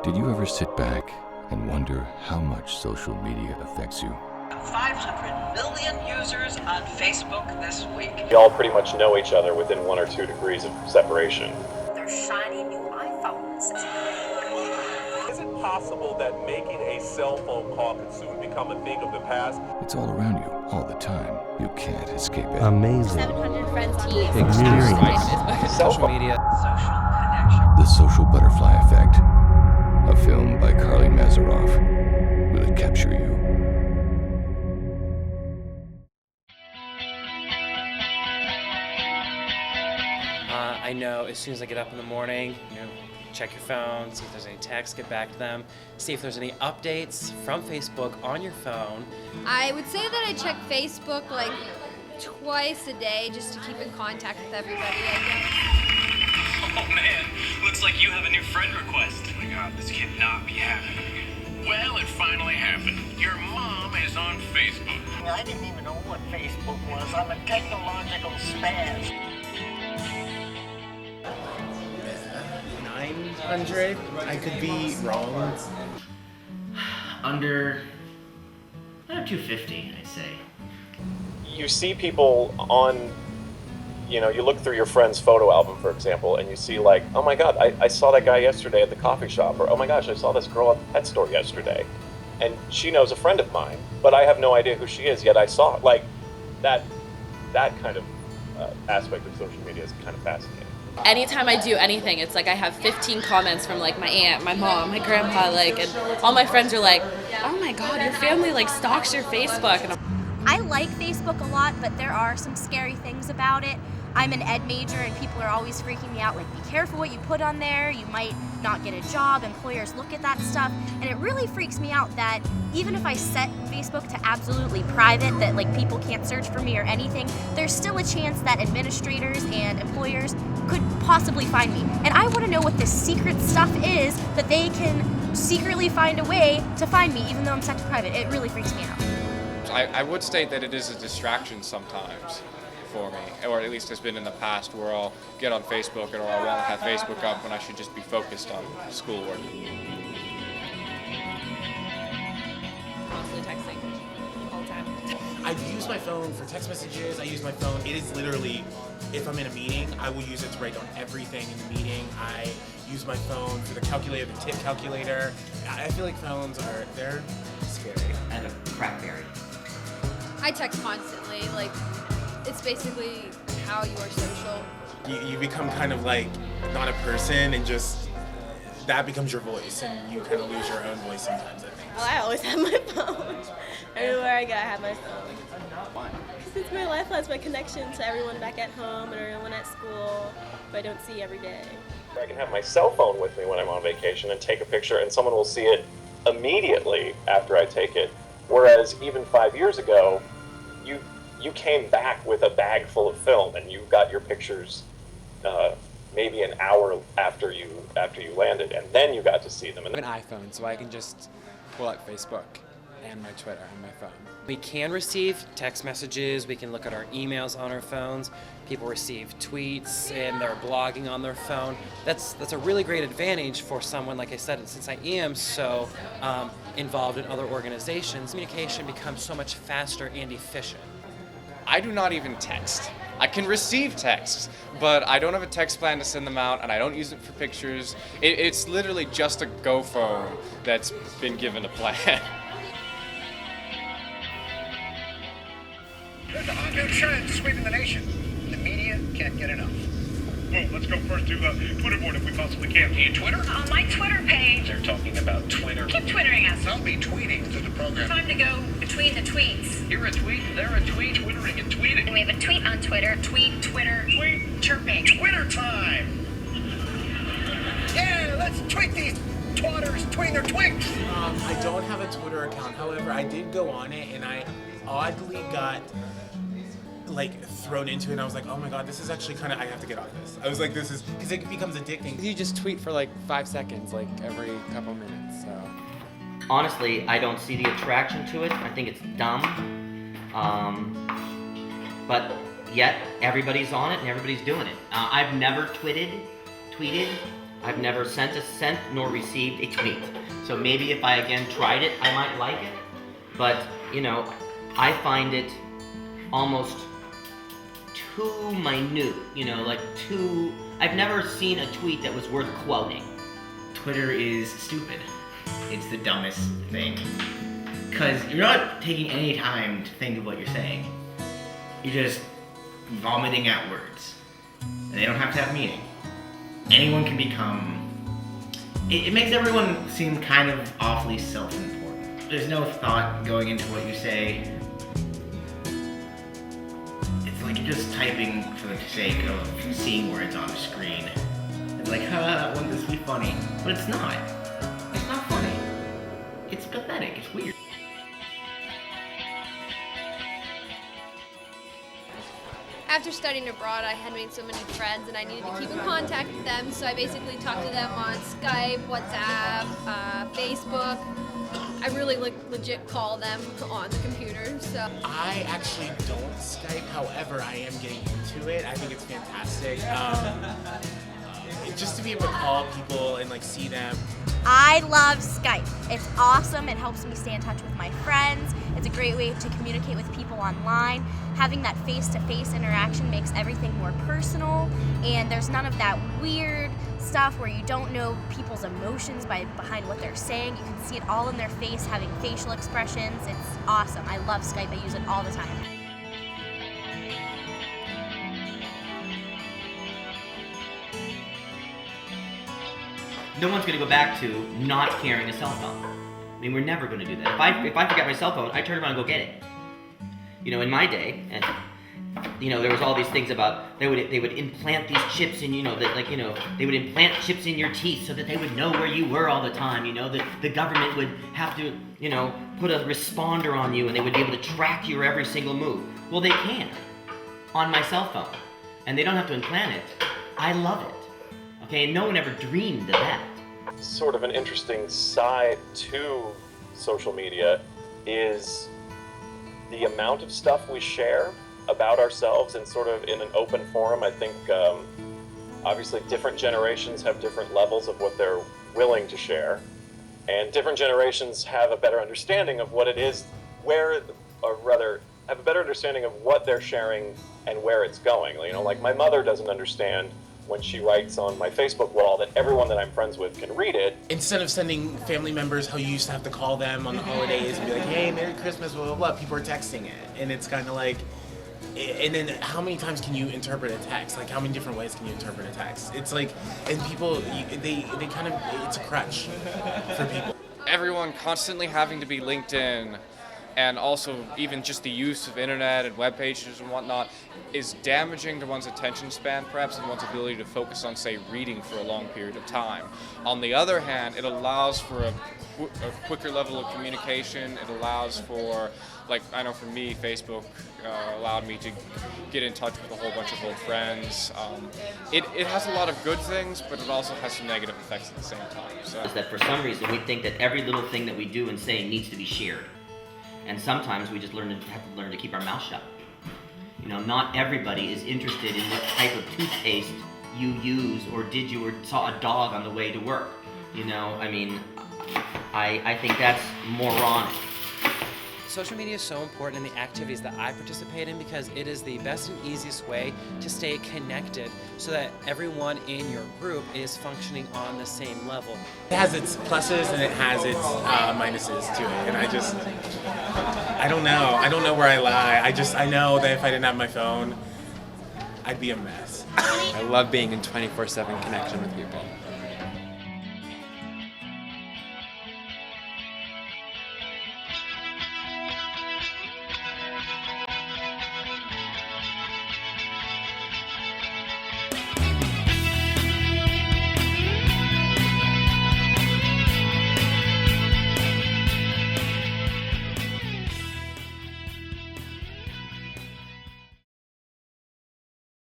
Did you ever sit back and wonder how much social media affects you? 500 million users on Facebook this week. We all pretty much know each other within 1 or 2 degrees of separation. They're shiny new iPhones. Is it possible that making a cell phone call could soon become a thing of the past? It's all around you, all the time. You can't escape it. Amazing. 700 friends on Experience. Social media. Social connection. The Social Butterfly Effect. A film by Masiroff. Will it capture you? I know as soon as I get up in the morning, check your phone, see if there's any texts, get back to them, see if there's any updates from Facebook on your phone. I would say that I check Facebook like twice a day just to keep in contact with everybody I know. Oh man, looks like you have a new friend request. Oh my god, this cannot be happening. Well, it finally happened. Your mom is on Facebook. I didn't even know what Facebook was. I'm a technological spaz. 900? I could be wrong. Under 250, I'd say. You see people on, you look through your friend's photo album, for example, and you see like, oh my god, I saw that guy yesterday at the coffee shop, or oh my gosh, I saw this girl at the pet store yesterday. And she knows a friend of mine, but I have no idea who she is, yet I saw it. Like, that kind of aspect of social media is kind of fascinating. Anytime I do anything, it's like I have 15 comments from like my aunt, my mom, my grandpa, and all my friends are like, oh my god, your family stalks your Facebook. And I like Facebook a lot, but there are some scary things about it. I'm an ed major and people are always freaking me out, like be careful what you put on there, you might not get a job, employers look at that stuff, and it really freaks me out that even if I set Facebook to absolutely private, that people can't search for me or anything, there's still a chance that administrators and employers could possibly find me. And I want to know what this secret stuff is that they can secretly find a way to find me even though I'm set to private. It really freaks me out. I would state that it is a distraction sometimes for me, or at least has been in the past, where I'll get on Facebook or I won't have Facebook up when I should just be focused on schoolwork. constantly texting all the time. I use my phone for text messages. I use my phone. It is literally, if I'm in a meeting, I will use it to write down everything in the meeting. I use my phone for the calculator, the tip calculator. I feel like phones they're scary. I have a crackberry. I text constantly, it's basically how you are social. You become kind of not a person, and just that becomes your voice, and you kind of lose your own voice sometimes, I think. Well, I always have my phone. Everywhere I go, I have my phone. Why? Because it's my lifeline, it's my connection to everyone back at home and everyone at school who I don't see every day. I can have my cell phone with me when I'm on vacation and take a picture, and someone will see it immediately after I take it. Whereas even 5 years ago, you came back with a bag full of film, and you got your pictures maybe an hour after you landed, and then you got to see them. I have an iPhone, so I can just pull up Facebook and my Twitter on my phone. We can receive text messages, we can look at our emails on our phones, people receive tweets and they're blogging on their phone. That's a really great advantage for someone, like I said, since I am so involved in other organizations, communication becomes so much faster and efficient. I do not even text. I can receive texts, but I don't have a text plan to send them out, and I don't use it for pictures. It's literally just a Go phone that's been given a plan. There's a hot new trend sweeping the nation. The media can't get enough. Well, let's go first to the Twitter board if we possibly can. Do you Twitter? On my Twitter page. They're talking about Twitter. Keep twittering us. I'll be tweeting to the program. Time to go between the tweets. You're a tweet, they're a tweet, twittering and tweeting. And we have a tweet on Twitter. Tweet, Twitter, Tweet, chirping. Twitter time! Yeah, let's tweet these twatters tweeting their twinks! I don't have a Twitter account. However, I did go on it, and I oddly got thrown into it, and I was like, oh my god, this is actually I have to get off this. I was like, this is, because it becomes addicting. You just tweet for 5 seconds, every couple minutes, so. Honestly, I don't see the attraction to it. I think it's dumb. But yet, everybody's on it and everybody's doing it. I've never tweeted, I've never sent nor received a tweet. So maybe if I again tried it, I might like it. But, you know, I find it almost too minute, you know, like too... I've never seen a tweet that was worth quoting. Twitter is stupid. It's the dumbest thing. Because you're not taking any time to think of what you're saying. You're just vomiting out words. And they don't have to have meaning. Anyone can become... It makes everyone seem kind of awfully self-important. There's no thought going into what you say. It's like you're just typing for the sake of seeing words on the screen. It's like, wouldn't this be funny? But it's not. It's not funny. It's pathetic. It's weird. After studying abroad, I had made so many friends and I needed to keep in contact with them, so I basically talked to them on Skype, WhatsApp, Facebook. I really legit call them on the computer, so. I actually don't Skype, however, I am getting into it. I think it's fantastic. Just to be able to call people and like see them. I love Skype. It's awesome. It helps me stay in touch with my friends. It's a great way to communicate with people online. Having that face-to-face interaction makes everything more personal, and there's none of that weird stuff where you don't know people's emotions behind what they're saying. You can see it all in their face, having facial expressions. It's awesome. I love Skype. I use it all the time. No one's going to go back to not carrying a cell phone. I mean, we're never going to do that. If I forget my cell phone, I turn around and go get it. You know, in my day, and you know, there was all these things about they would implant these chips in, you know, that like, you know, they would implant chips in your teeth so that they would know where you were all the time. You know, that the government would have to, you know, put a responder on you and they would be able to track your every single move. Well, they can on my cell phone, and they don't have to implant it. I love it. Okay, and no one ever dreamed of that. Sort of an interesting side to social media is the amount of stuff we share about ourselves and sort of in an open forum. I think obviously different generations have different levels of what they're willing to share, and different generations have a better understanding of what it is, or rather have a better understanding of what they're sharing and where it's going. You know, like my mother doesn't understand when she writes on my Facebook wall that everyone that I'm friends with can read it. Instead of sending family members how you used to have to call them on the holidays and be like, hey, Merry Christmas, blah, blah, blah, people are texting it. And it's kind of like, and then how many times can you interpret a text? Like, how many different ways can you interpret a text? It's like, and people, they kind of, it's a crutch for people. Everyone constantly having to be LinkedIn, and also even just the use of internet and web pages and whatnot is damaging to one's attention span, perhaps, and one's ability to focus on, say, reading for a long period of time. On the other hand, it allows for a quicker level of communication. It allows for, like, I know for me, Facebook allowed me to get in touch with a whole bunch of old friends. It has a lot of good things, but it also has some negative effects at the same time. So. Is that for some reason we think that every little thing that we do and say needs to be shared. And sometimes we just have to learn to keep our mouth shut. You know, not everybody is interested in what type of toothpaste you use, or did you, or saw a dog on the way to work. You know, I mean, I think that's moronic. Social media is so important in the activities that I participate in because it is the best and easiest way to stay connected so that everyone in your group is functioning on the same level. It has its pluses and it has its minuses to it, and I don't know. I don't know where I lie. I know that if I didn't have my phone, I'd be a mess. I love being in 24/7 connection with people.